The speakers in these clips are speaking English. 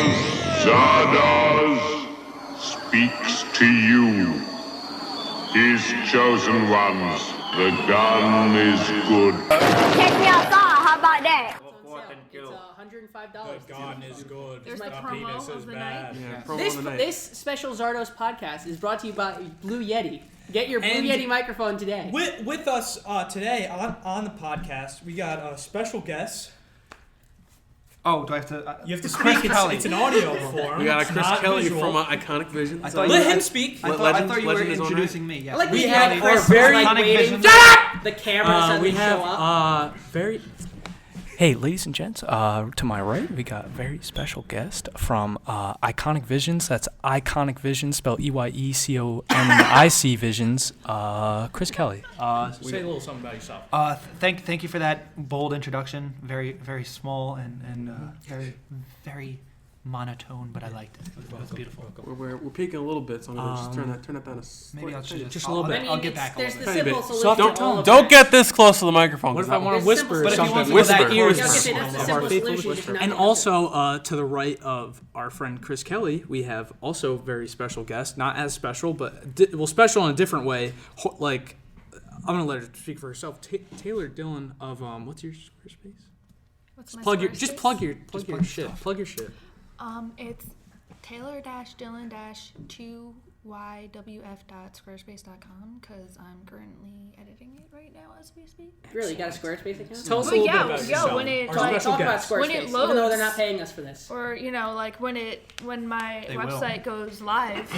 Zardoz speaks to you. His chosen ones, the gun is good. Catch me outside, how about that? It's $105. The gun is good. There's the My promo penis of is the bad. night. Yeah. This special Zardoz podcast is brought to you by Blue Yeti. Get your Blue And Yeti microphone today. With us today on the podcast, we got a special guest. Oh, do I have to? You have to Chris speak. Kelly. It's an audio form. We got a Chris not Kelly visual. from Iconic Visions. Let him speak. I thought you were introducing me. Yes. Like We we have had our Chris very like waiting Vision. for the camera to suddenly We show up. have very. Hey, ladies and gents. To my right, we got a very special guest from Iconic Visions. That's Iconic Visions, spelled EYECONIC Visions. Chris Kelly. Say a little something about yourself. Thank you for that bold introduction. Very very small and very very monotone, but I liked it. It was beautiful. We're peaking a little bit, so I'm gonna just turn that down a Maybe I'll Just a little bit. I'll get back a There's little the bit. simple So solution to all of don't that. get this close to the microphone. What if I want to There's whisper simple something solution. with Whisper. that ears? Yeah, okay, that's the Our simple faithful solution. whisper. Just And not- also, to the right of our friend Chris Kelly, we have also a very special guest. Not as special, but special in a different way. Like, I'm gonna let her speak for herself. Taylor Dillon of what's your Squarespace? What's my Plug your Squarespace? plug your shit. Plug your shit. It's Taylor-Dillon-2YWF.squarespace.com because I'm currently editing it right now as we speak. Really, you got a Squarespace account? Tell us a Well, little yeah, bit about yourself. when it Our Talk special about guest. Squarespace, When it even though they're loads- not paying us for this. Or like when my They will. website goes live,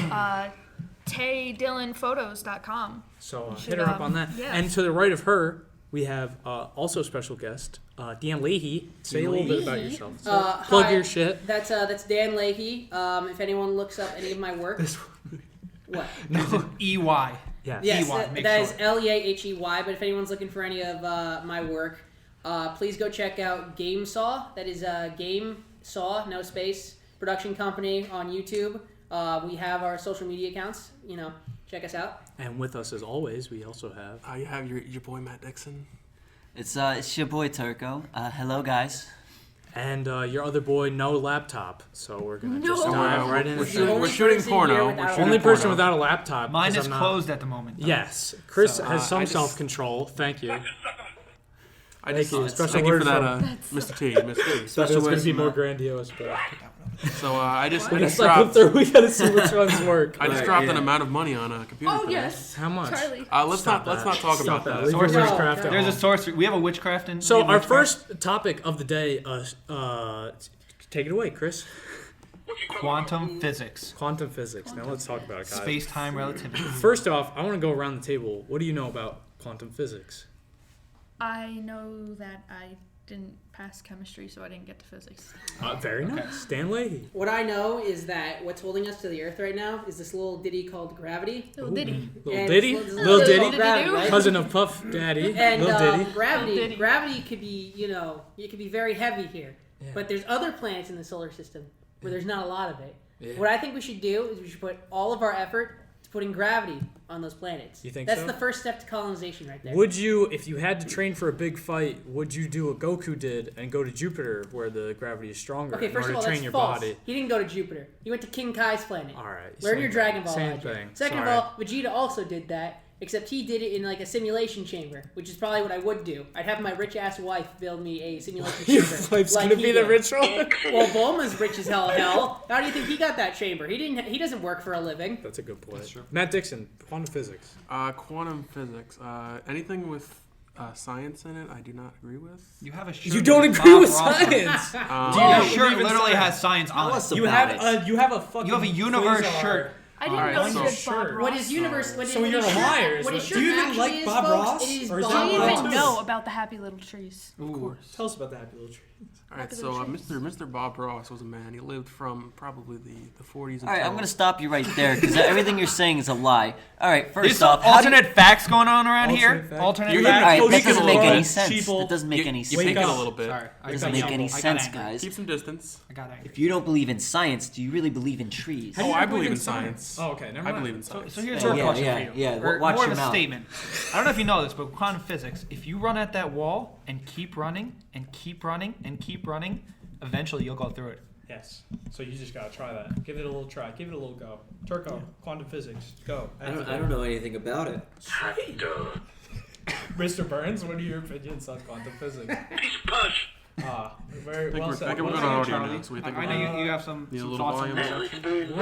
taydillonphotos.com. So should, hit her up on that. yeah. And to the right of her, we have also a special guest, Dan Leahey. Say a little bit about yourself. Plug Hi, your shit. That's Dan Leahey. If anyone looks up any of my work, what? No, EY. Yeah. Yes, EY, that make is sure. Leahey. But if anyone's looking for any of my work, please go check out GameSaw. That is GameSaw, no space, production company on YouTube. We have our social media accounts. Check us out. And with us, as always, we also have. You have your boy Matt Dixon. It's your boy Turco. Hello guys. And your other boy, no laptop. So we're going to just No. dive right in. We're The only shooting person porno. here We're without a shooting Only laptop. person without a laptop. Mine 'cause is I'm not- closed at the moment. though. Yes. Chris So, has some I just- self-control. Thank you. Thank you. Special Thank you word for that, from- Mr. T. Mr. T. Special it's going to be more grandiose, but So I just we dropped. we got to see which ones work. I just dropped an amount of money on a computer. Oh for yes, How much? Charlie. Let's not talk about that. Leave your Sorcery. witchcraft at There's a home. sorcery. We have a witchcraft in. So we have our witchcraft. first topic of the day, take it away, Chris. Quantum physics, Quantum physics. Now let's talk about it, guys. space-time relativity. First off, I want to go around the table. What do you know about quantum physics? I know that I didn't pass chemistry, so I didn't get to physics. Very nice. Dan Leahey. What I know is that what's holding us to the Earth right now is this little ditty called gravity. Little ditty. Little And Diddy? it's Little called Diddy? Gravity, right? Cousin of Puff Daddy. And Little Diddy. gravity could be, it could be very heavy here. Yeah. But there's other planets in the solar system where there's not a lot of it. Yeah. What I think we should do is we should put all of our effort to putting gravity on those planets. You think That's so? the first step to colonization right there. Would you, if you had to train for a big fight, would you do what Goku did and go to Jupiter where the gravity is stronger Okay, in first order of all, to train that's your false. body? He didn't go to Jupiter. He went to King Kai's planet. All right. Learn same your thing. Dragon Ball Same logic. thing. Second Sorry. of all, Vegeta also did that, except he did it in like a simulation chamber, which is probably what I would do. I'd have my rich ass wife build me a simulation Your chamber. wife's like gonna he be the did. rich one? Well, Bulma's rich as hell. How do you think he got that chamber? He doesn't work for a living. That's a good point. Matt Dixon, quantum physics. Quantum physics. Anything with science in it, I do not agree with. You have a shirt. You don't with agree Bob with Ross on it. science. Your shirt literally has science on it. You have a fucking. You have a universe Quasar. shirt. I didn't Alright, know so- you did Bob Ross. What is universe? What is, So what you're his a shirt- liar, is What his what- shirt Do you even actually like is, Bob folks, Ross? It is Or is Bob that I didn't Bob even Ross? know about the happy little trees. Of course. Tell us about the happy little tree. All right, so Mr. Bob Ross was a man. He lived from probably the 40s and All right, I'm gonna stop you right there because everything you're saying is a lie. All right, There's first some off, how do you- alternate facts going on around Alternate here. facts? Alternate You're facts. All right, that Speaking doesn't of make any Lord, sense. sheeple, That doesn't make any You sense. peek Wake it a up. little bit. Sorry, I Doesn't got make angry. any I got sense, angry. guys. Keep some distance. I got angry. If you don't believe in science, do you really believe in trees? How do you I not believe in science. Oh, okay. Never I mind. believe in science. So here's Yeah, a question yeah, for you. yeah. Or Watch more your of a mouth. statement. I don't know if you know this, but quantum physics, if you run at that wall and keep running and keep running and keep running, eventually you'll go through it. Yes. So you just gotta try that. Give it a little try. Give it a little go. Turco, quantum physics. Go. I don't know anything about it. Mr. Burns, what are your opinions on quantum physics? Very well said. I think we're What going on about you, audio Charlie? now, so we think I know you have some little thoughts on volume.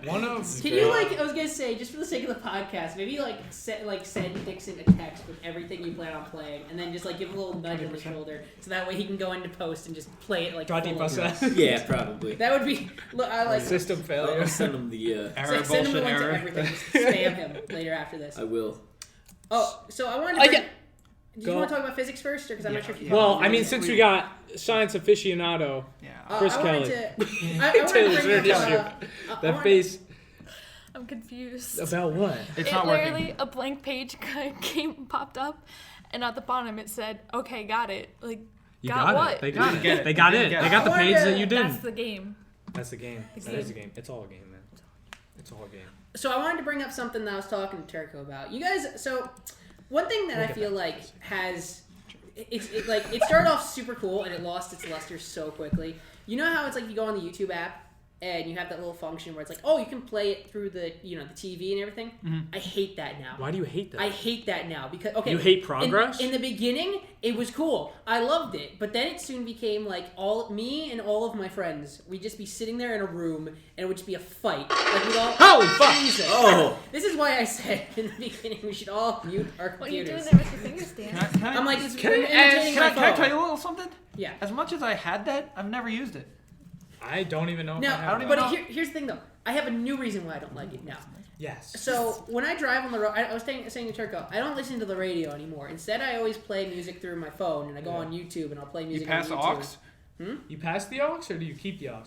One of Can you I was gonna say, just for the sake of the podcast, maybe send Dixon a text with everything you plan on playing, and then just give him a little nudge on the shoulder, so that way he can go into post and just play it Yeah, probably. That would be. Look, I like system failure. I'll send him the error. Send him the Bullshit link error. to everything. Just spam him later after this. I will. Oh, so I wanted to. Bring, do you want to talk about physics first, or because I'm not sure if you. Well, I mean, since we got science aficionado, Chris Kelly. That face. I'm confused. About what? It's not working. Literally, a blank page popped up, and at the bottom it said, "Okay, got it." You got what? It. They got it. They got it. They got the page that you didn't. That's the game. That's the game. That is the game. It's all a game, man. It's all a game. So I wanted to bring up something that I was talking to Turco about. You guys, so one thing that I feel like has, it started off super cool and it lost its luster so quickly. You know how it's you go on the YouTube app and you have that little function where it's you can play it through the the TV and everything. Mm-hmm. I hate that now. Why do you hate that? I hate that now because you hate progress. In the beginning, it was cool. I loved it, but then it soon became me and all of my friends. We'd just be sitting there in a room and it would just be a fight. We'd all holy fuck! Jesus. Oh, this is why I said in the beginning we should all mute our computers. What are you doing there with your fingers, Dan? I'm Can I tell you a little something? Yeah. As much as I had that, I've never used it. I don't even know. Here's the thing though. I have a new reason why I don't like it now. Yes. So when I drive on the road, I was saying to Turco, I don't listen to the radio anymore. Instead, I always play music through my phone, and I go on YouTube and I'll play music. You pass on the YouTube. aux? You pass the aux, or do you keep the aux?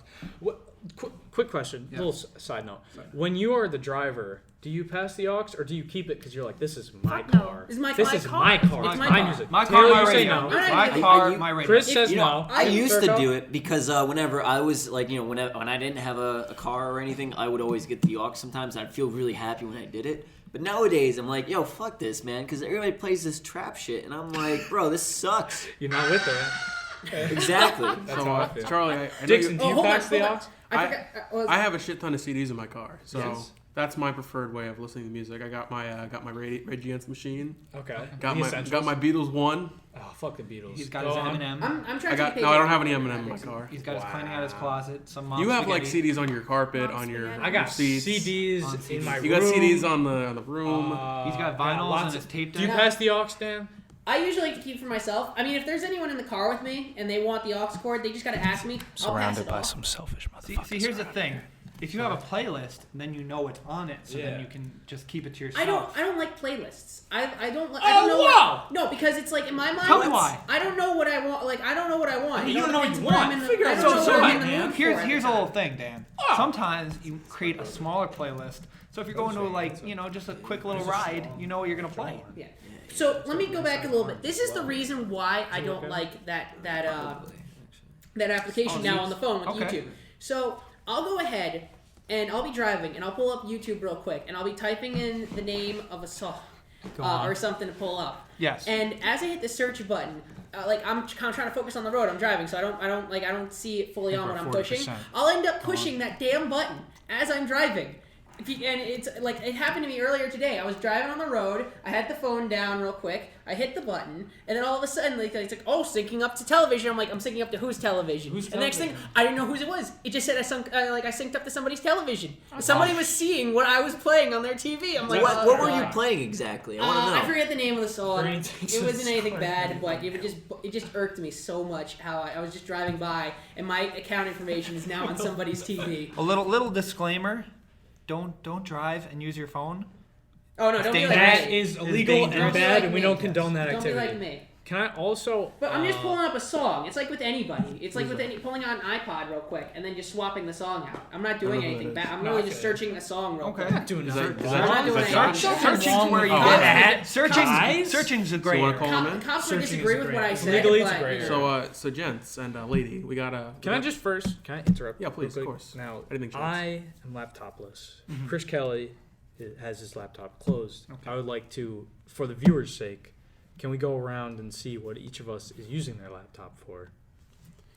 Quick question, little side note. Sorry. When you are the driver, do you pass the aux, or do you keep it because you're this is my car? This is my car. It's my music. My Taylor, car, my you say radio. no. My car, my radio. Chris says no. I used to do it because whenever I was when I didn't have a car or anything, I would always get the aux sometimes. I'd feel really happy when I did it. But nowadays, I'm yo, fuck this, man, because everybody plays this trap shit, and I'm bro, this sucks. You're not with it. Exactly. That's how I feel. Charlie, I Dixon, do you pass the aux? I have a shit ton of CDs in my car, so that's my preferred way of listening to music. I got my Rage Against the Machine. Okay. Got my Beatles one. Oh, fuck the Beatles. He's got his Eminem. I'm trying to I don't have any Eminem in my car. He's got his cleaning out his closet. Some you have CDs on your carpet, on your I got seats. CDs in my room. You got CDs on the room. He's got vinyls and it's taped. Do you pass the aux, Dan? I usually like to keep for myself. I mean, if there's anyone in the car with me and they want the aux cord, they just gotta ask me. Surrounded by some selfish motherfuckers. See, here's the thing. If you have a playlist, then you know what's on it, so then you can just keep it to yourself. I don't like playlists. I don't like. Wow! No, because it's in my mind. Tell me why. I don't know what I want. I don't know what I want. You don't know what you want. Figure out Dan. Here's a little thing, Dan. Sometimes you create a smaller playlist. So if you're going to just a quick little ride, you know what you're gonna play. Yeah. So let me go back a little bit. This is the reason why I don't like that application now on the phone with YouTube. So I'll go ahead and I'll be driving and I'll pull up YouTube real quick and I'll be typing in the name of a song or something to pull up. Yes. And as I hit the search button, I'm kind of trying to focus on the road. I'm driving, so I don't see it fully on when I'm pushing. I'll end up pushing that damn button as I'm driving. And it's it happened to me earlier today. I was driving on the road. I had the phone down real quick. I hit the button, and then all of a sudden, it's syncing up to television. I'm I'm syncing up to whose television? And the next thing, I didn't know whose it was. It just said I synced up to somebody's television. Somebody was seeing what I was playing on their TV. I'm what were you playing exactly? I want to know. I forget the name of the song. It wasn't anything bad, but it just irked me so much how I was just driving by, and my account information is now on somebody's TV. A little disclaimer. Don't drive and use your phone. Oh no! Don't be like me. That is illegal and bad, and we don't condone that activity. Don't be like me. Can I also? But I'm just pulling up a song. It's like with anybody. It's like with pulling out an iPod real quick and then just swapping the song out. I'm not doing anything bad. I'm really just searching a song real quick. I'm not doing that. I'm not doing anything. Searching's where you get at. Searching's a great. So want to call him in? Cops would disagree with what I said. Legally, it's great. So gents and lady, we gotta. Can I interrupt? Yeah, please, of course. Now, I am laptopless. Chris Kelly has his laptop closed. I would like to, for the viewers' sake, can we go around and see what each of us is using their laptop for?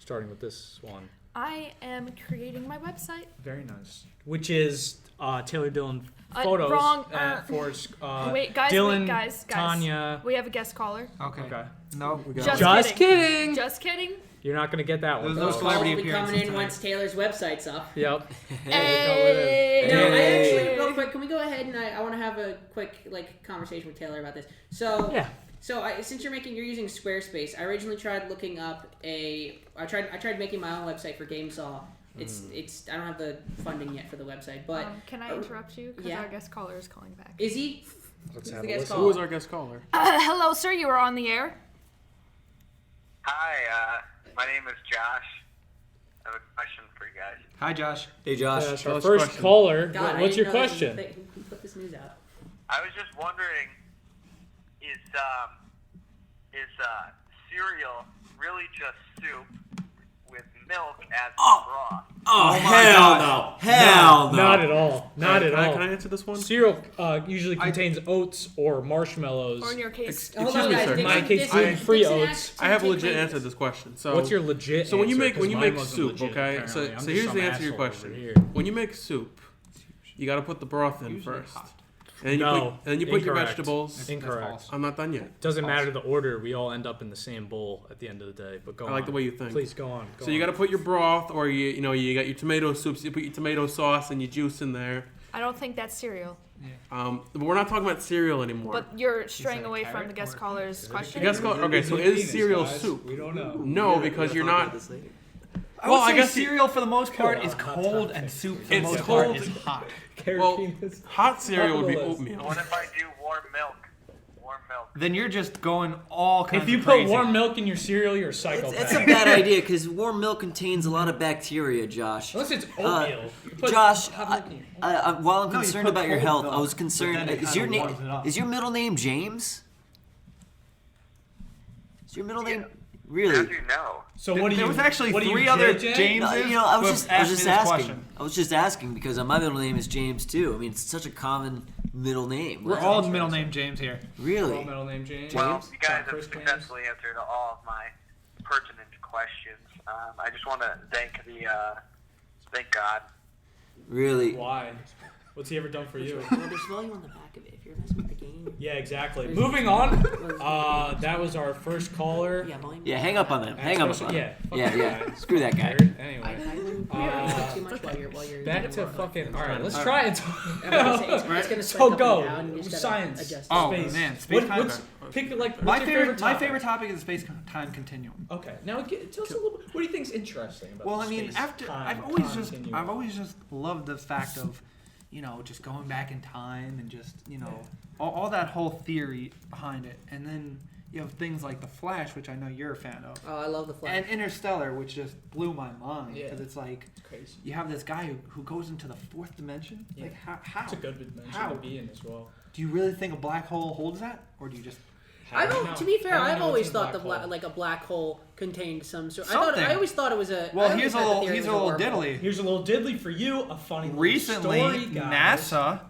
starting with this one. I am creating my website. Very nice. Which is Taylor Dillon Photos. Wrong. For Wait, guys, Dylan, guys. Tanya. We have a guest caller. Okay. Okay. No, we got Just kidding. Just kidding. You're not gonna get that one. Those Calls celebrity will be coming in appearances once Taylor's website's up. Yep. Hey. No, I actually, real quick, can we go ahead and I want to have a quick conversation with Taylor about this. So Yeah. So since you're using Squarespace, I originally tried looking up I tried making my own website for GameSaw. It's I don't have the funding yet for the website, but can I interrupt you? Because yeah. our guest caller is calling back. Is he? Let's Who's have the a guest listen. caller? Who is our guest caller? Hello, sir. You are on the air. Hi, my name is Josh. I have a question for you guys. Hi, Josh. Hey, Josh. Our First first question. caller. God, I What's your didn't know this was a question? thing. Who put this news out? I was just wondering, is cereal really just soup with milk as the broth? Oh, my hell God. no. Hell no. Not at all. Not at all. Can I answer this one? Cereal usually contains oats or marshmallows. Or in your case, Hold Excuse on, me, guys. sir. In my Dixon- case, Dixon- gluten-free Dixon oats. asked I have a to legit take answer to this question. So What's your legit? So when you answer? make 'Cause mine soup, wasn't legit, okay? apparently. So I'm here's just the some answer to your asshole question. over here. When you make soup, you got to put the broth in Usually first, hot. and then you put your Incorrect. vegetables. Incorrect. I'm not done yet. Doesn't matter the order. We all end up in the same bowl at the end of the day. But go on. I like the way you think. Please go on. So you got to put your broth, or you got your tomato soups. You put your tomato sauce and your juice in there. I don't think that's cereal. But we're not talking about cereal anymore. But you're straying that a away from carrot the guest or- caller's question. Guess call- okay, so is cereal soup? We don't know. No, because you're not. I would Well, I say guess cereal for the most part is cold, and soup for the It's most cold. part is hot. Well, hot cereal would be Top of the oatmeal. What if I do warm milk? Warm milk. Then you're just going all kinds If you of put crazy. warm milk in your cereal, you're a psychopath. It's a bad idea because warm milk contains a lot of bacteria, Josh. Unless it's oatmeal. You put Josh, hot milk in it. while I'm No, you concerned put about your cold health, milk, I was but concerned. then it Is your kinda name? warms it up. Is your middle name James? Is your middle name really? How do you know? So what do you? There was actually what do you, three other JJ? Jameses. No, I was who just asked me this asking. question. I was just asking because my middle name is James too. I mean, it's such a common middle name. We're all middle name James here. Really? All middle name James. Well, you guys Chris have James. successfully answered all of my pertinent questions. I just want to thank thank God. Really? Why? What's he ever done for you? Well, there's volume on the back of it if you're messing with the game. Yeah, exactly. Moving on. That was our first caller. Yeah, volume. Yeah, hang up on them. Hang up on them. Yeah. fuck Yeah, that yeah. guy. Screw that guy. I Anyway. wouldn't talk too much while you're Back doing to more. fucking. All right, let's try and talk. I'm gonna say it's gonna spike So up go. and down, and you just gotta Science. adjust it. Oh Space. man, space time. What's pick like My what's your favorite topic? topic is the space time continuum. Okay, now tell us a little bit. What do you think's interesting about? Well, the I mean, space I've always just loved the fact of, just going back in time and just all that whole theory behind it, and then you have things like The Flash, which I know you're a fan of. Oh, I love the Flash. And Interstellar, which just blew my mind because Yeah. it's like crazy. you have this guy who goes into the fourth dimension. Yeah. Like how? It's a good dimension How? to be in as well. Do you really think a black hole holds that, or do you just? I don't. To be fair, How do you I've know always it's a thought black hole? like a black hole contained some sort. Something. I always thought it was a. Well, I always here's a had the little theory it was little wormhole. diddly. Here's a little diddly for you. A funny little Recently, story, guys. NASA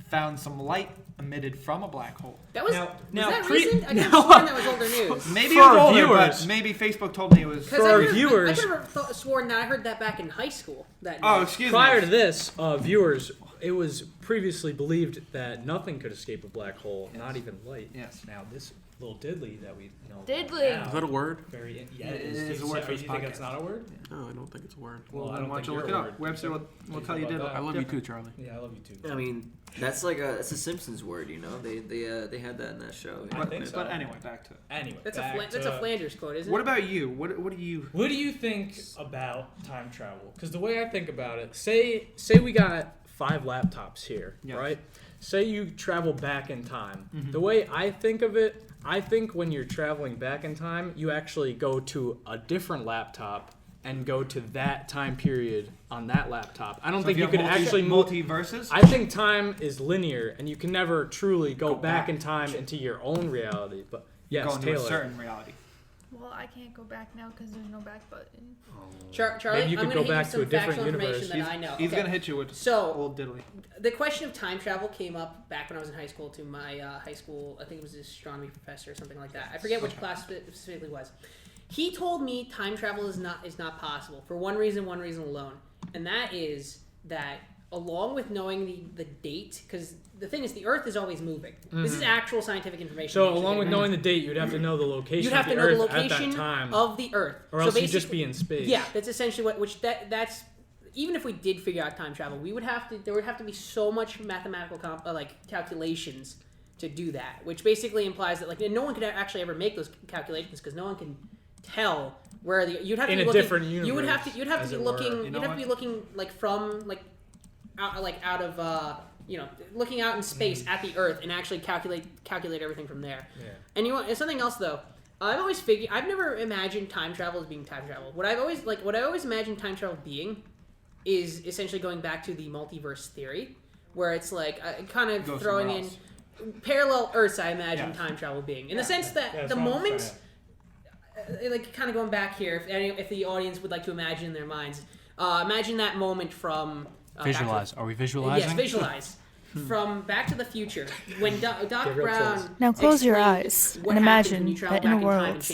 found some light emitted from a black hole. That was. Now- was now that pre- recent? I could have No. sworn that was older news. Maybe For it was our older, viewers. but maybe Facebook told me it was. Because For I our could have- viewers- I could have sworn that I heard that back in high school. That Oh, news. excuse Prior me. to this, viewers, it was previously believed that nothing could escape a black hole, not even light. Yes. Now this little diddly that we know. Diddly. now- Is that a word? Very. Yeah, It it is is. a word for You this think that's podcast. not a word? No, I don't think it's a word. Well, I Then don't why think don't you you're look it a up? word. Webster will Think tell you about diddly. that. I love you too, Charlie. Yeah, I love you too. I mean, that's a Simpsons word. They had that in that show. I think so. But anyway, back to it. Anyway, That's back that's a to- Flanders quote, isn't What it? about you? What do you? What do you think about time travel? Because the way I think about it, say we got 5 laptops here, Yes. right? Say you travel back in time. Mm-hmm. The way I think of it, I think when you're traveling back in time, you actually go to a different laptop and go to that time period on that laptop. I don't So think if you have could actually move. multiverses. I think time is linear, and you can never truly go back in time into your own reality. But yes, go into Taylor. a certain reality. Well, I can't go back now because there's no back button. Charlie, Maybe you I'm could gonna go hit back you to some a different factual universe. information that I know. He's Okay. gonna hit you with So- old diddly. The question of time travel came up back when I was in high school to my high school. I think it was an astronomy professor or something like that. I forget which class specifically was. He told me time travel is not possible for one reason alone, and that is that along with knowing the date, because the thing is the Earth is always moving. This is actual scientific information. So along with knowing the date, you'd have to know the location. You'd have to know the location of the Earth, or else you'd just be in space. Yeah, that's essentially that's. Even if we did figure out time travel, there would have to be so much mathematical calculations to do that, which basically implies that no one could actually ever make those calculations because no one can tell where you'd have to be looking, different universe. You'd have to be looking from out of looking out in space at the Earth and actually calculate everything from there. Yeah. And something else though. I've never imagined time travel as being time travel. What I always imagined time travel being is essentially going back to the multiverse theory, where it's kind of throwing in parallel Earths. I imagine time travel being in the sense that the moment, kind of going back here. If the audience would like to imagine in their minds, imagine that moment from visualize. Are we visualizing? Yes, visualize. From Back to the Future, when Doc Brown. Now close your eyes and imagine that in a world,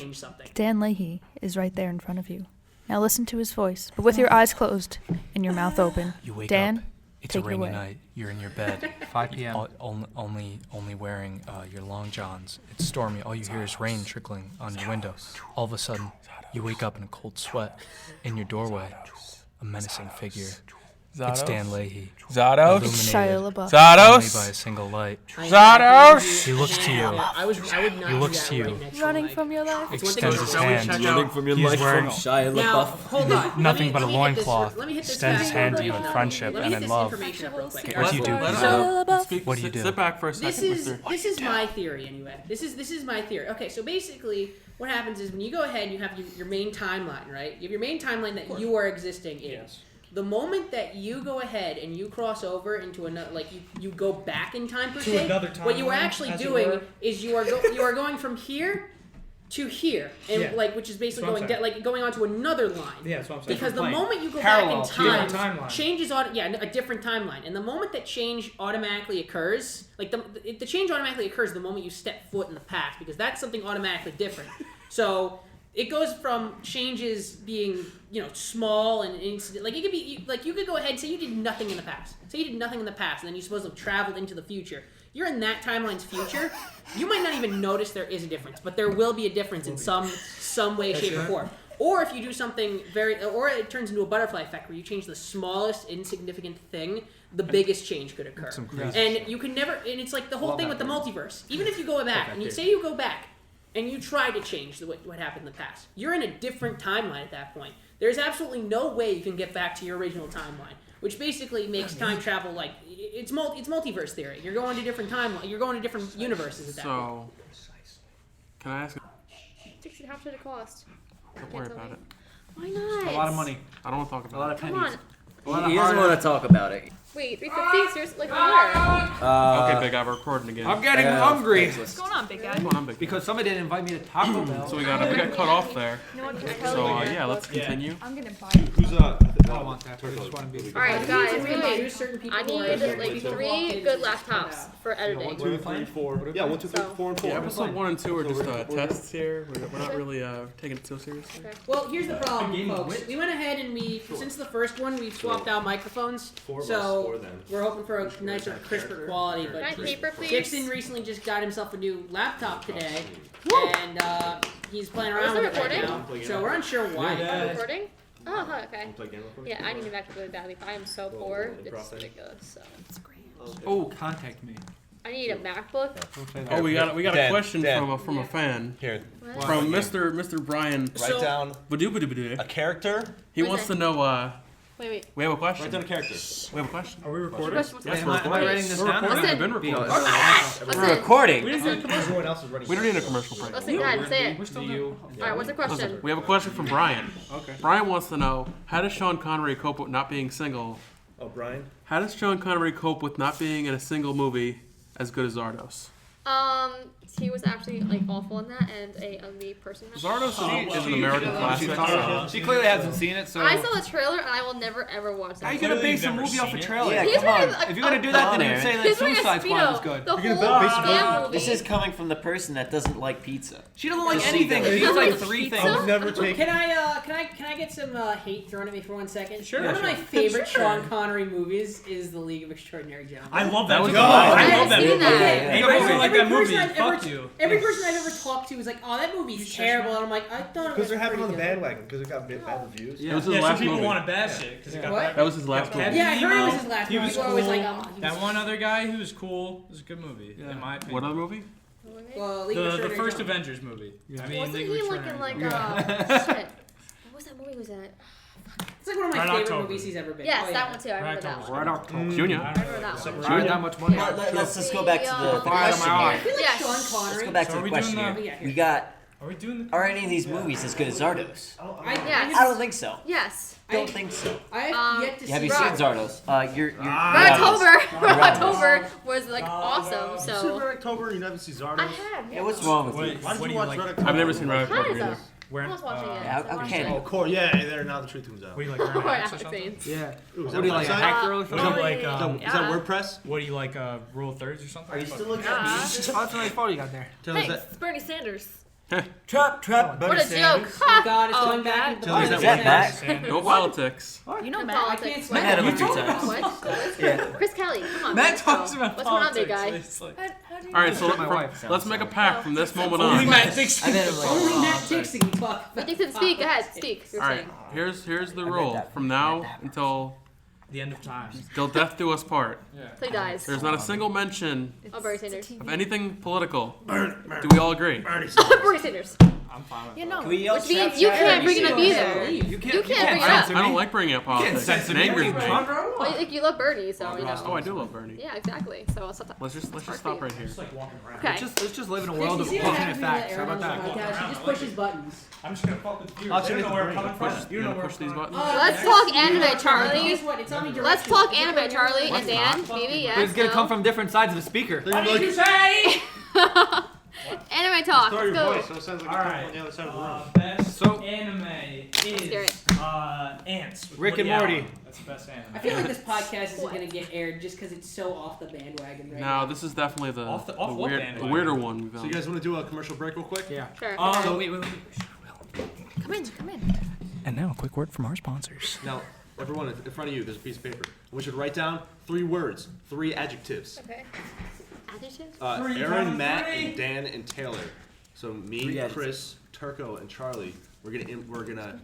Dan Leahey is right there in front of you. Now listen to his voice, but with your eyes closed and your mouth open. You wake Dan, up. It's a rainy night. You're in your bed. 5 p.m. Only wearing your long johns. It's stormy. All you hear is rain trickling on your window. All of a sudden, you wake up in a cold sweat. In your doorway, a menacing figure. Zardoz? It's Dan Leahey. Zardoz? Illuminated Zardoz? only by a single light. Zardoz? He looks to you. I would not He looks to do that you. right next Running to from your life. Extends his hand. Running from your He's life wearing from Shia Now, LaBeouf. hold on. nothing but a Let me hit this- loincloth. let me hit this Extends his fact hand to real you quick. in friendship Let me and hit in this love. information up real quick. What do you do? Let Gustav? What do you do? Sit back for a second, This is my theory anyway. This is my theory. Okay, so basically what happens is when you go ahead and you have your main timeline, right? You have your main timeline that you are existing in. Yes. The moment that you go ahead and you cross over into another, you go back in time per To se, another what you are timeline, actually as it doing were. is you are going from here to here, and which is basically That's what I'm going on to another line. Yeah, that's what I'm saying. Because the Different plane. moment you go Parallel. back in time, Different timeline. changes a different timeline, and the moment that change automatically occurs, the change automatically occurs the moment you step foot in the past, because that's something automatically different. So it goes from changes being small and instant. It could be you could go ahead and say you did nothing in the past. Say you did nothing in the past, and then you supposed to have traveled into the future. You're in that timeline's future. You might not even notice there is a difference, but there will be a difference in some way, shape, or form. Or if you do something or it turns into a butterfly effect where you change the smallest insignificant thing, the biggest change could occur. And you can never. And it's like the whole thing with the multiverse. Even if you go back and you say you go back and you try to change what happened in the past, you're in a different timeline at that point. There's absolutely no way you can get back to your original timeline, which basically makes time travel it's multiverse theory. You're going to different timeline. You're going to different universes at that point. So, can I ask? Dixon, how much did it cost? Don't worry about it. Why not? A lot of money. I don't want to talk A lot about of it. Come pennies. on. A lot of He doesn't hard- want to talk about it. Wait, 350? Seriously? Like, where? Okay, Big Guy, we're recording again. I'm getting hungry. What's going on, big guy? Come on, Big Guy. Because somebody didn't invite me to Taco Bell. So we got cut off there. You know what? So yeah, let's continue. I'm gonna buy Who's I don't want that. I just want to be. Alright, guys, We really. introduce certain people I who are need here like before 3 good laptops for editing. 1, 2, 3, 4. Yeah, 1, 2, 3, 4, and 4. Yeah, episode 1 and 2 are just tests here. We're not really taking it so seriously. Well, here's the problem, folks. We went ahead and since the first one, we swapped out microphones. So we're hoping for a nicer, crisper quality. Can I have But paper, please? Dixon recently just got himself a new laptop today, and he's playing around Is with it it right recording? now. So we're unsure why. Recording? Oh, huh, okay. Yeah, I need a MacBook really badly. I am so poor. It's ridiculous. So Oh, contact me. I need a MacBook. Oh, we got a Dan, question Dan. from a fan. Here, What? From Mr. Brian. write down Badoo. a character. He Where's wants it? to know. Wait. We have a question. Write down a character. We have a question. Are we recording? Yes, Am we're I recording. writing this We're down? recording. Listen. We've been recording. We're recording. Everyone else is running. We don't need a commercial break. Listen, Dad, say it. You. Alright, what's the question? Listen, we have a question from Brian. Okay. Brian wants to know, how does Sean Connery cope with not being single? Oh, Brian. How does Sean Connery cope with not being in a single movie as good as Zardoz? He was actually like awful in that, and a ugly person. Zardoz is an American classic. She clearly hasn't seen it, so. I saw the trailer, and I will never ever watch that. How are you gonna base a movie off a trailer? Yeah, come on. If you're gonna do that, then you'd say that Suicide Squad was good. The whole movie. This is coming from the person that doesn't like pizza. She doesn't like anything. She eats like 3 things. I've never taken. Can I get some hate thrown at me for 1 second? Sure. One of my favorite Sean Connery movies is The League of Extraordinary Gentlemen. I love that movie. I love that movie. Every person I've ever talked to was like, "Oh, that movie's terrible," and I'm like, "I thought it was Because they're having on the pretty good." bandwagon because it got bad reviews. It was his last some people movie. wanted bad shit because it got What? bad. That was his last movie. Yeah, I heard it was his last He movie. was People are always cool. like, "Oh, he was That one other guy who was cool. It was a good movie, in my opinion. What other movie? Well, League of The Extraordinary first Gentlemen. Avengers movie. Yeah. I mean, Wasn't League he of looking like Extraordinary shit? What was that movie? Was that? It's like one of my Red favorite October. movies he's ever been. Yes, Oh, that yeah. one too. I remember that one. Red October. Junior. I remember that one. Alright, that much money. Let's just go back to the Fire question my eye. I here. feel like Yes. Sean Let's Connery. go back So to are the we question doing here. the- We got. Are we doing the? Are any of these movies as good as Zardoz? Yes. I don't think so. Yes. Don't think so. I have yet to see. Have you seen Zardoz? You're Red October. You're Red out. October was like awesome. You see So Red October and you never see Zardoz? I have. Yeah, what's wrong with you? Why did What you do watch you Red like? October? I've never seen Red October Kinda. either. Where? I was watching it. Yeah, I watched okay. it. Oh, cool. Yeah, there now the truth comes out. What do you like? Oh, Burn yeah, Axe or something? thanks. Yeah. Ooh, What do you like, a website? hacker or What do something? you like? Is that WordPress? What do you like? Rule of thirds or something? Are you still looking Yeah. at me? Oh, that's a nice photo you got there. Thanks, it's Bernie Sanders. Trap, What Bernie a joke! Sanders. Oh God, it's Oh, going back God. into the Tell us Is that that back? Sanders. No politics. You know, No Matt, I politics. can't I had him a few times. What? Yeah. Chris Kelly, come on. Matt let's go. talks about What's going on, politics. big guy? It's like, How do you All right, so My wife. let's make a pact from this moment only on. Matt Dixon. I bet it was Only like, Matt Dixon can talk. Matt Dixon, speak. Go ahead, speak. You're All right, saying. here's the rule. From now until The end of time. death do us part. So he dies. There's not a single mention Oh, Bernie Sanders. of anything political. Do we all agree? Bernie Sanders. I'm fine with You that. know. Can we yell Which means trap, you trap? can't bring it up You either. can't- You can't bring it up. I don't like bringing up politics. It censor me. angers me. Well, like, you love Bernie, so you know. Oh, I do love Bernie. Yeah, exactly. So stop that. Let's just stop right here. Just like walking around. Okay. Let's just live in a Dixie, world of see what alternate happens when facts. How Aaron about on the that? podcast? He just pushes buttons. I'm just gonna fuck with you. I'll You show don't you know the where I'm brain. coming from. You don't know where push these I'm coming buttons. Let's talk anime, Charlie. Guess what? It's on me Let's direction. talk anime, Charlie and Dan. Maybe, yes. But it's gonna no. come from different sides of the speaker. What did you say? Anime talk. Throw your Let's go. voice so it sounds like you're Alright. on the other side of the room. Best So- anime hear is Ants. with Rick Woody and Morty. Allen. That's the best anime. I feel like this podcast isn't going to get aired just because it's so off the bandwagon right now. No, this is definitely the, Off the what weird, bandwagon? weirder one we've So done. you guys want to do a commercial break real quick? Yeah. Sure. So wait. Come in, come in. And now, a quick word from our sponsors. Now, everyone in front of you, there's a piece of paper. We should write down 3 words, 3 adjectives. Okay. Adjectives? Aaron, Matt, and Dan, and Taylor. So 3 me, adjectives. Chris, Turco, and Charlie. We're gonna.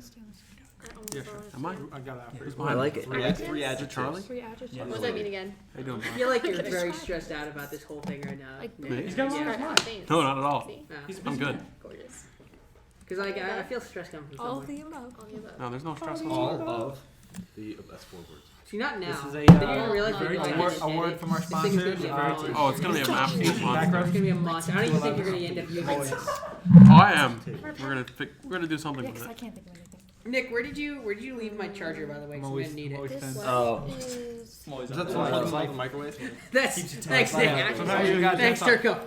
Yeah, sure. Am I? I got that. Who's I mine? like it. 3 adjectives. Charlie? What does that mean again? How you doing, I bud? feel like you're very stressed out about this whole thing right now. Like, Me? He's got one. Alright, thanks. No, not at all. See? I'm good. Gorgeous. Because like, I feel stressed coming from all someone. of the above. All the above. No, there's no stress. All of the. That's 4 words. See, not now. This is a, They didn't realize very we good. were A word from our This thing's gonna sponsors. be a monster. Oh, it's gonna be an absolute It's monster. gonna be a monster. I don't even think you're gonna end up using this. Oh, I am. We're gonna do something Yeah, with because I it. can't think of anything. Nick, where did you leave my charger, by the way? I'm Because I'm always, gonna need I'm always it. tense. Oh. Is Is that the one Uh, plugged in the microwave? That's thanks, Nick. Sometimes you gotta Thanks, tense Turco.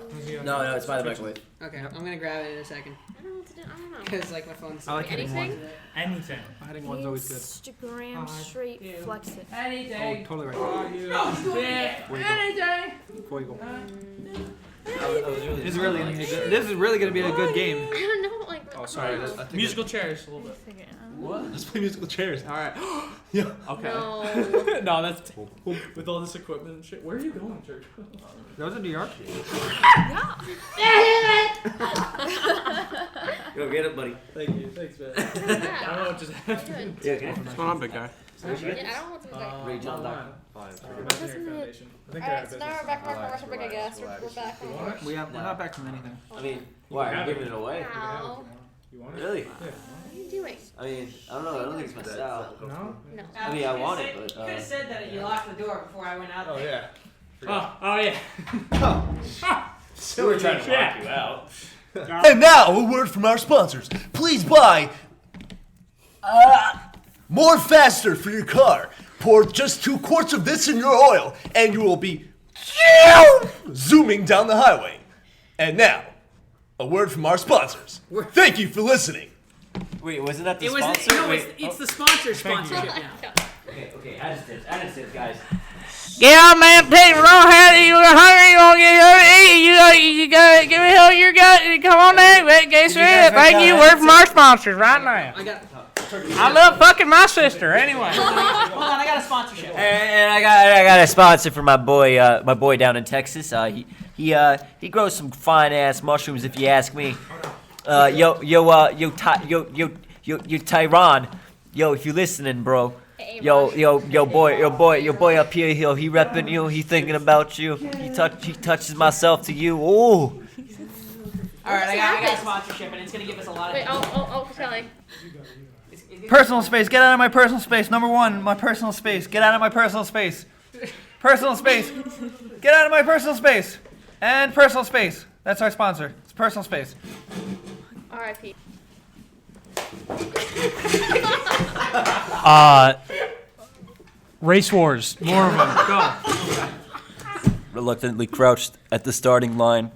No, it's by the microwave. Okay, I'm gonna grab it in a second. I don't know what to do. I don't know. Because like my phone's. I like hitting Anything? ones. Anything. Hitting one's always good. Instagram straight flex it. Oh, Anything. totally right. Anything. Before you go. This is really gonna be a good game. I don't know, like. Oh, sorry. I don't know. I think Musical chairs a little bit. Figure it out. Let's play musical chairs. All right. Yeah. Okay. No. No, that's with all this equipment and shit. Where are you going, Church? That was in New York. Go get it, buddy. Thank you. Thanks, man. I don't know what just happened. Yeah, okay. What's going on, big guy? Yeah, I don't know what to do. Ray John Doc. Isn't it? Alright, so now we're back from our commercial break, I guess. We're back from our We're not back from anything. I mean, why? Are you giving it away? Ow. You want it? Really? What are you doing? I mean, I don't know. I don't think it's my style. No. No. I mean, I want it, but. You could have said that you locked the door before I went out there. yeah. Oh yeah. We were trying to lock you out. And now, a word from our sponsors. Please buy more faster for your car. Pour just 2 quarts of this in your oil, and you will be zooming down the highway. And now, a word from our sponsors. Thank you for listening. Wait, wasn't that the It was sponsor? no, Wait, it's the sponsor sponsorship now. Okay, additives, guys. Get out, man. Take it wrong hand. You hungry? You gonna get hungry? You gotta give me all you got. Come on now. Guess what? Thank you. Word from our sponsors right now. I love fucking my sister. Anyway. Hold on, I got a sponsorship. And I got a sponsor for my boy down in Texas. He grows some fine ass mushrooms, if you ask me. Tyron. Yo, if you listening, bro. Yo, boy up here, he repping, he thinking about you. He touches myself to you. Ooh. All right, I got a sponsorship, and it's gonna give us a lot of. Wait, Kelly. Personal space. Get out of my personal space. Number one, my personal space. Get out of my personal space. Personal space. Get out of my personal space. And personal space. That's our sponsor. It's personal space. R.I.P. Race wars. More of them. Go. Reluctantly crouched at the starting line.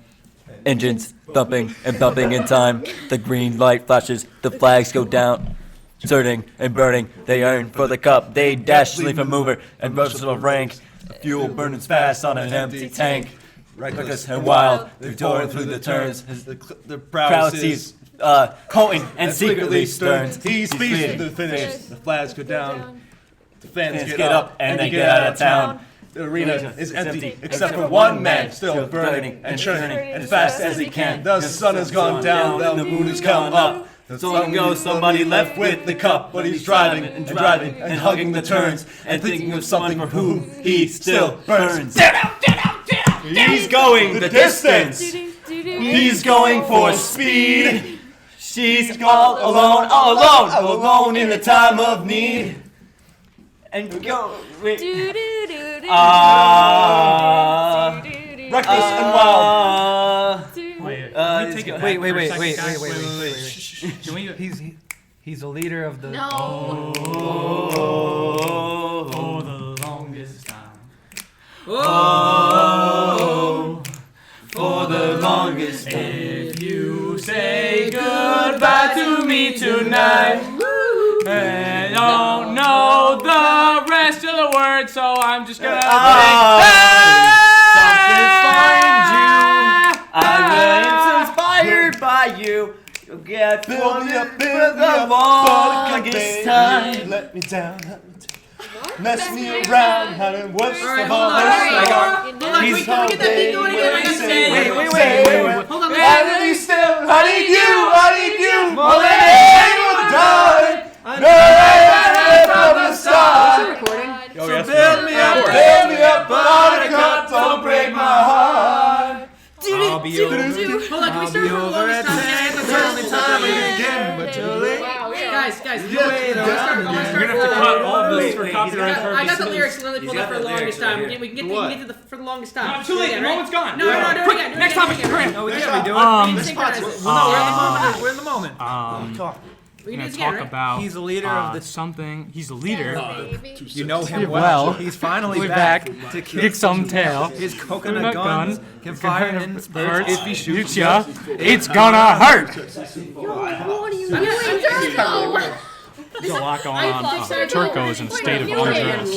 Engines thumping and bumping in time. The green light flashes. The flags go down. Turning and burning, they yearn for the cup. They dash, leave a mover, and rush to the rank. Fuel burning fast on an empty tank. Reckless and wild, they're touring through the turns. The crowd sees Colton and secretly Stearns. He speeds to the finish. The flags go down. The fans get up and they get out of town. The arena is empty except for one man still burning and churning as fast as he can. The sun has gone down, the moon has come up. So goes somebody left with the cup, but he's driving and driving and hugging the turns and thinking of something for whom he still burns. He's going the distance. He's going for speed. She's all alone in the time of need. And go, reckless and wild. Wait. Can we? He's a leader of the. No. For the longest time. For the longest time. If you say goodbye to me tonight, I don't know the rest of the words, so I'm just gonna Find you. I'm inspired by you. You'll get Build me up, for the longest time. Let me down. Mess me around, having worse of all He's can we get that beat going again? Wait. Hold on, I need still, I need you, more than anyone would die. I know from the start. Recording. So build me up, buttercup, don't break my heart. I'll be over. Hold on, can we start for the longest time? Guys, You're gonna have to cut all this for copyright purposes. I got the lyrics literally pulled up for the longest time. We can get to for the longest time. No, too late. The moment's gone. No, quick. Next topic. No, we can't do it. We're in the moment. We We're can do gonna this again, talk right? about. He's a leader of the something. He's a leader. You know him well. well. He's finally We're back back. to Kick some tail. His coconut guns can fire and hurt if he shoots ya. It's gonna hurt. What are you doing, Turco? There's a lot going on. Turco is in a state of undress.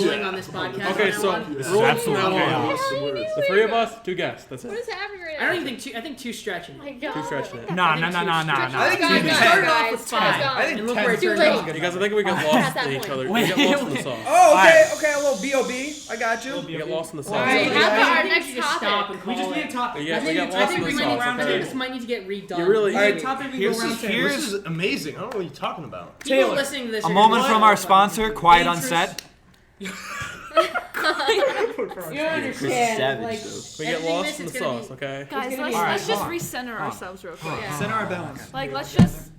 Okay, so This is rules absolute from now chaos. on. The three of us, 2 guests. That's What it. is happening right now? I don't even think two. I think two stretching. My God. 2 stretching it. Nah. I think We started off with five. I think And look where it 10 turned late. out. You guys, I think we get lost in each other. We get lost in the sauce. Oh, okay, a little B.O.B. I got you. We get lost in the sauce. Alright, how about our next topic? We just need a topic. Yeah, we get I lost think in we the might need sauce. I think Okay. this might need to get redone. You really- We need a topic we go around This is amazing. I don't know what you're talking about. People listening to this. A are moment gonna be from like, our sponsor, Quiet on Set. You don't understand. Like, We get lost in the sauce, okay? Guys, let's just recenter ourselves real quick. Center our balance. Like, let's just.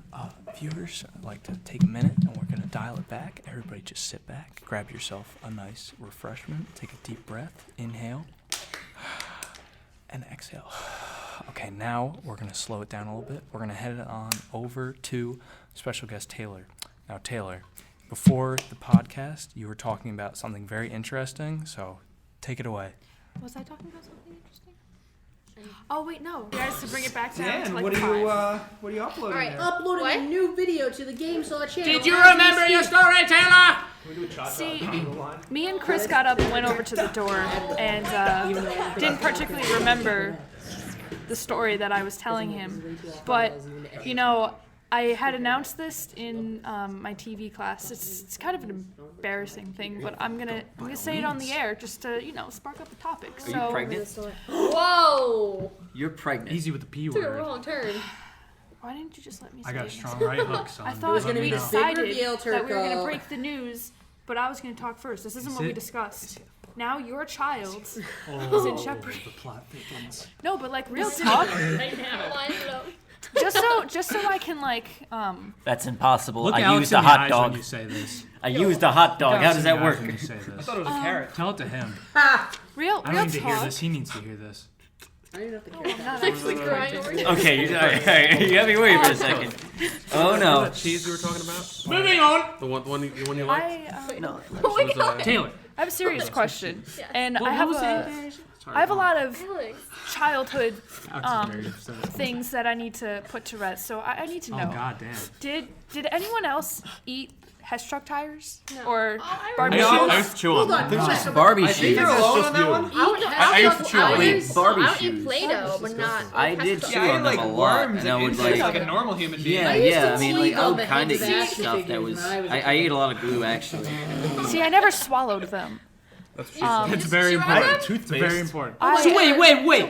Viewers, I'd like to take a minute and we're going to dial it back. Everybody just sit back, grab yourself a nice refreshment, take a deep breath, inhale, and exhale. Okay, now we're going to slow it down a little bit. We're going to head it on over to special guest Taylor. Now, Taylor, before the podcast, you were talking about something very interesting, so take it away. Was I talking about something interesting? Oh wait, no. You guys to bring it back down Dan, to like what are 5. you uploading? All right, there? Uploading a new video to the GameSaw channel. Did you remember your story, Taylor? See, me and Chris got up and went over to the door and didn't particularly remember the story that I was telling him. But, you know, I had announced this in my TV class. It's kind of an embarrassing thing, but I'm gonna say it on the air just to, you know, spark up the topic. Are you pregnant? Whoa! You're pregnant. Easy with the P Took a word. wrong turn. Why didn't you just let me say I got a it? strong right hook, son. I thought gonna we be a big decided reveal, that we were going Turco. to break the news, but I was going to talk first. This isn't Is what we it? discussed. Now your child is Oh, in jeopardy. the plot thickens. No, but like real talk. Right now. just so I can like That's impossible. Look I Alex used in a the hot eyes dog. when you say this. I used a hot dog. Look How Alex does in the that eyes work? when you say this. I thought it was a carrot. Tell it to him. real I don't need to hear talk. this. He needs to hear this. I don't have to Oh, care. I'm not Actually actually crying over here. Okay, you got me worried for a second. Oh no. That cheese you were talking about? Moving on. The one you like? No. Oh my god. Taylor. I have a serious question, Yes. and What I have was a it? I have a lot of Alex. childhood Alex is very upset. things that I need to put to rest. So I need to know. Oh god damn. Did anyone else eat Hess truck tires No. or I Barbie remember. shoes? used to chew on Hold on. them. Hold on. Barbie I think shoes. you're alone on that one. I used to chew on Wait, them. Barbie I would shoes. eat Play-Doh, but not. I like did Hess chew truck. on them a lot, and I would It's like like. a normal human being. Yeah, I used yeah. to I mean, like sleep I on would the kind of heads of eat action stuff that figures was. when I was a I ate a lot of glue actually. See, I never swallowed them. That's very chew on important. them? It's very important. I- So wait.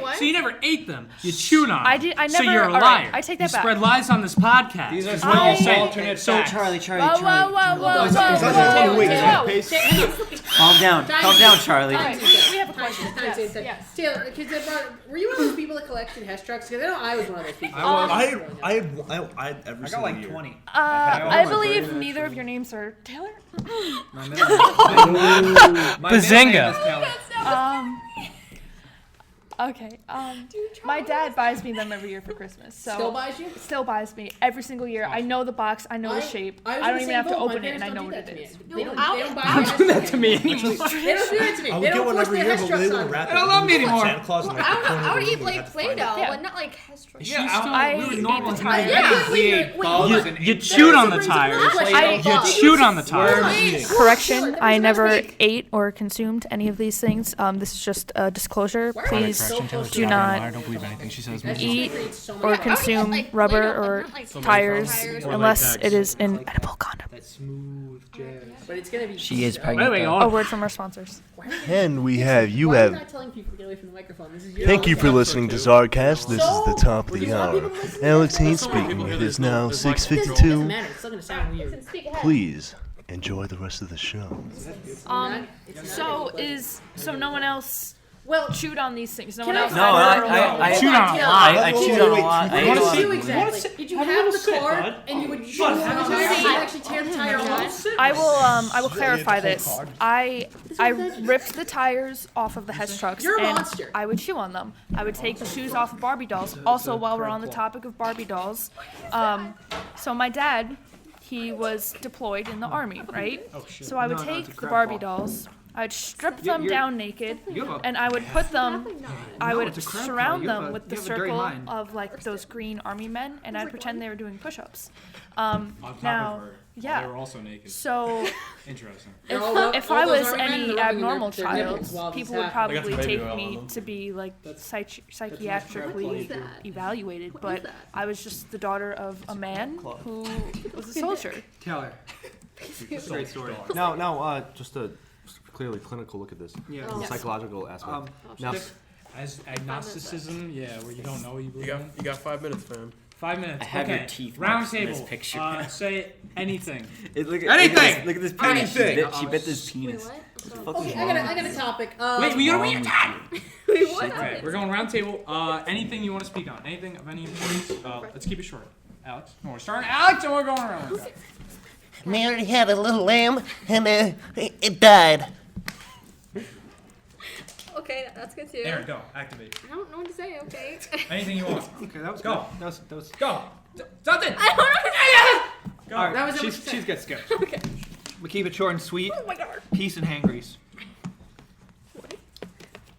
What? So you never ate them? You chewed on them. I So never. you're a all liar. right, I take that you back. spread lies on this podcast. These are I- small alternate So facts. Charlie. Whoa, whoa, whoa, whoa, whoa, Wait, whoa. Calm down, Charlie. All right, we have a question. Yes, Yes, yes. yes. Taylor, were you one of those people that collected Hess trucks? Because I know I was one of those people. I had every I got single like year. 20. I believe neither of your names are Taylor. My middle name is Bazinga. Taylor. Okay. My dad buys me them every year for Christmas. So Still buys you? Still buys me every single year. I know the box. I know the shape. I was I in don't the even same have to boat. My open it, and I parents know don't what do it that is. to me. They don't buy Don't do that to me anymore. They don't do that to me. I They would get don't one force every the year, Hess but trucks they on would me. wrap it. They don't love me anymore. Santa Claus in like the corner I would of the eat room, like you had to find Play-Doh, it. but not like Hess truck. I we were ate normal the human tires. beings. You chewed on the tires. You chewed on the tires. Correction, I never ate or consumed any of these things. This is just a disclosure. Please do not don't believe anything she says. eat or consume rubber or tires unless it is an edible condom. That smooth jazz. But it's gonna be. She is pregnant. A word from our sponsors. And we have you Why am I have. telling people to get away from the microphone? This is your Thank you for podcast. listening to Zarcast. This is the top of the hour. Alex Haynes speaking. It is now 6:52. Matter. It's still gonna sound weird. Please enjoy the rest of the show. So no one else chewed on these things. No one Can I- else. No, I Chewed on a lot. I chewed on a lot. I ate a What lot did you of do glue. exactly? Did you have the card and you would chew on the tire and you'd actually tear the tire off? I will clarify this. I ripped the tires off of the Hess trucks You're a and monster. I would chew on them. I would take the shoes off of Barbie dolls. Also, while we're on the topic of Barbie dolls, so my dad, he was deployed in the army, right? So I would take the Barbie dolls. I'd strip them down naked, and I would put them. I would surround them with the circle of like those green army men, and I'd pretend they were doing push-ups. Now, yeah. They were also naked. So, Interesting. if I was any abnormal child, people would I got the probably baby take oil on me them. to be like psychiatrically evaluated. But I was just the daughter of a man who was a soldier. Taylor. Great story. Now, just a clearly clinical look at this. Yeah. From a psychological aspect. Now, As agnosticism, where you don't know what you believe in. You got 5 minutes, fam. 5 minutes. I have okay. your teeth Round marks in table. this picture. Say anything. Look Anything! at this penis. Anything! She bit this penis. Okay, I got a topic. Wait, we gotta wait your time! Wait, what? Okay, we're going round table. Anything you want to speak on? Anything of any importance? Let's keep it short. Alex? No, we're starting Alex and we're going around. Mary had a little lamb and it died. Okay, that's good too. Aaron, go. Activate. I don't know what to say. Okay. Anything you want. Okay, that was Go. good. That was Go. Something. I don't know what to say. Go. All right, That was she's gets scared. Okay. We keep it short and sweet. Oh my god. Peace and hangries.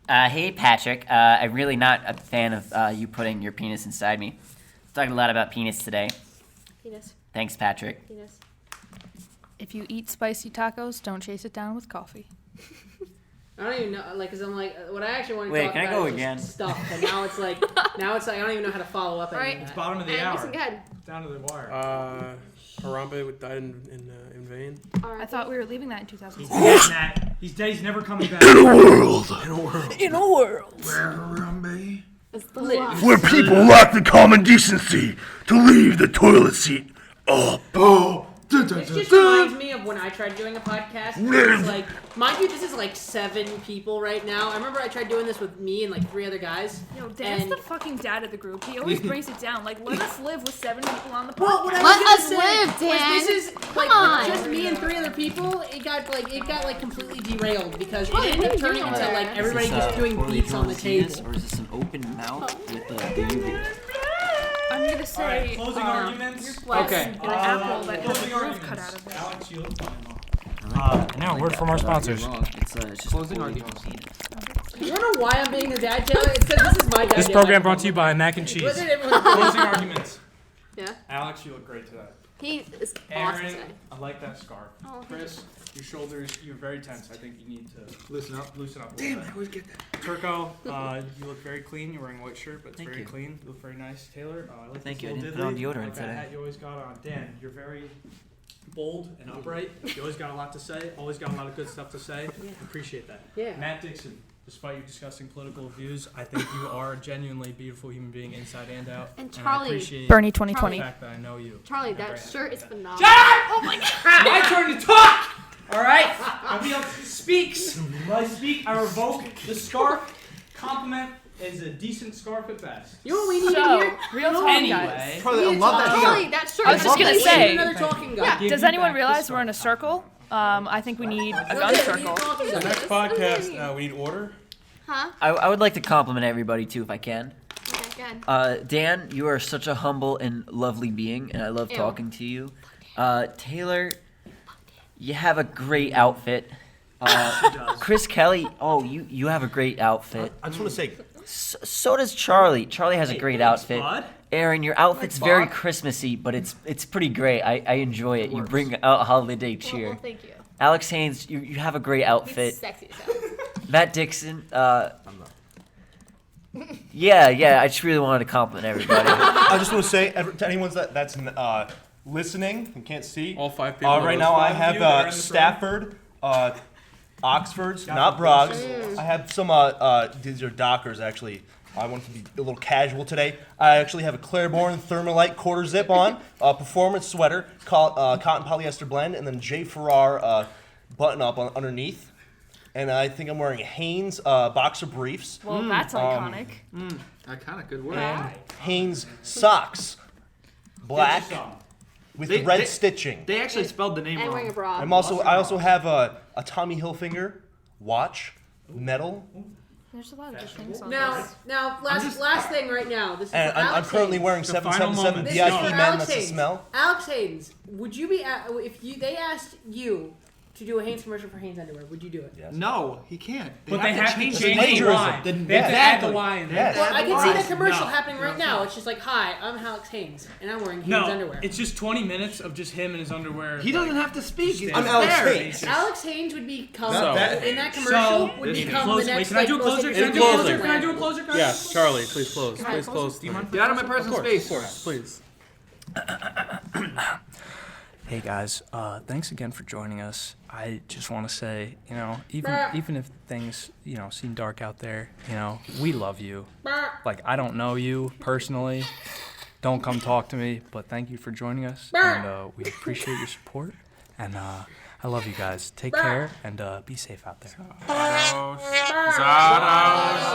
Hey, Patrick. I'm really not a fan of you putting your penis inside me. Talking a lot about penis today. Penis. Thanks, Patrick. Penis. If you eat spicy tacos, don't chase it down with coffee. I don't even know, like, cause I'm like, what I actually want to Wait, talk can I about go is again? just stuff, but now it's like, I don't even know how to follow up. Right. It's bottom of the And hour. listen, go ahead. Down to the wire. Harambe died in vain. I thought we were leaving that in 2006. He's dead, Matt. He's dead. He's never coming back. In a world. In a world. Where Harambe? Where people lack the common decency to leave the toilet seat up. This just reminds me of when I tried doing a podcast. It's like, mind you, this is like 7 people right now. I remember I tried doing this with me and like 3 other guys. Yo, Dan's the fucking dad of the group. He always brings it down. Like, let us live with 7 people on the podcast. Well, what I Let was us gonna say live, Dan. was this is like Come on. just me and 3 other people. It got completely derailed because it ended up turning into like everybody just doing beats on the table. Or is this an open mouth with the UV? I'm gonna say closing arguments. Okay. Okay. An apple that has Closing a roof arguments. cut out of it. Alex, you look fine. Now, word from our sponsors. It's just Closing arguments. You wanna know why I'm being the dad, Taylor? It says this is my dad. This program brought to you by Mac and Cheese. What did everyone do? Closing arguments. Yeah. Alex, you look great today. He is awesome Aaron, today. I like that scarf. Oh, Chris, your shoulders, you're very tense. I think you need to Loosen up. loosen up a Damn, little I bit. always get that. Turco, you look very clean. You're wearing a white shirt, but it's Thank very you. clean. You look very nice. Taylor, I like Thank this you. I little didn't put on diddly. deodorant I like that today. hat you always got on. Dan, you're very bold and upright. You always got a lot to say. Always got a lot of good stuff to say. Appreciate that. Yeah. Matt Dixon, despite your disgusting political views, I think you are a genuinely beautiful human being inside and out. And I Charlie. appreciate Bernie 2020. the fact that I know you. Charlie, I'm very that happy shirt with is that. phenomenal. Shut up! Oh my god! My turn to talk! Alright? Nobody else speaks. When I speak, I revoke the scarf. Compliment is a decent scarf at best. You know what we need So, here? real talk, Anyway. guys. Charlie, I love that Charlie, shirt. that shirt I was just gonna We need say, another talking guy. Yeah. Give does me anyone back the realize scarf. we're in a circle? I think we need a gun Legit, we need circle. a talking guy. Next podcast, we need order. Huh? I would like to compliment everybody too, if I can. Okay, good. Dan, you are such a humble and lovely being, and I love Ew. talking to you. Taylor, you have a great outfit. Chris Kelly, you have a great outfit. I just want to say, So does Charlie. Charlie has a great outfit. bud. Aaron, your outfit's very Christmassy, but it's pretty great. I enjoy it. You bring out holiday cheer. Well, thank you. Alex Haynes, you have a great outfit. He's sexy as hell. Matt Dixon, yeah, I just really wanted to compliment everybody. I just want to say to anyone that's listening and can't see. All 5 people. Right now I Five of you that are in have this Stafford, Oxfords, not Brogs. I have some, these are Dockers actually. I want to be a little casual today. I actually have a Claiborne Thermalite quarter zip on, a performance sweater, cotton polyester blend, and then J. Farrar button up underneath. And I think I'm wearing Hanes boxer briefs. Well, that's iconic. Iconic, good word. And Hanes socks, black with red stitching. They actually spelled the name And wearing a wrong. bra. I also have a Tommy Hilfiger watch, metal. There's a lot of good things on Now, this. last thing right now. This is And for I'm Alex currently Haynes. wearing The final 777 moment. This VIP is for men. Alex That's the Haynes. smell. Alex Haynes, would you be they asked you to do a Hanes commercial for Hanes underwear? Would you do it? Yes. No, he can't. But they have to change the plagiarism. Y. They have to add the Y in there. Yes. Well, I can see Right. the commercial No. happening right now. It's just like, hi, I'm Alex Haynes, and I'm wearing Hanes No, underwear. it's just 20 minutes of just him in his underwear. He doesn't have to speak. He's I'm just Alex there. Haynes. Alex Haynes would become So- in that commercial would become the next. Can I do a like, closer? most Can I do a interesting closer? brand. Can I do a closer? Yes, Charlie, please close. Please close. Do you mind? Get out of my personal space. Of course, please. Hey guys, thanks again for joining us. I just want to say, even if things, seem dark out there, we love you. Like, I don't know you personally. Don't come talk to me, but thank you for joining us, and we appreciate your support. And I love you guys. Take care and be safe out there. Zardoz.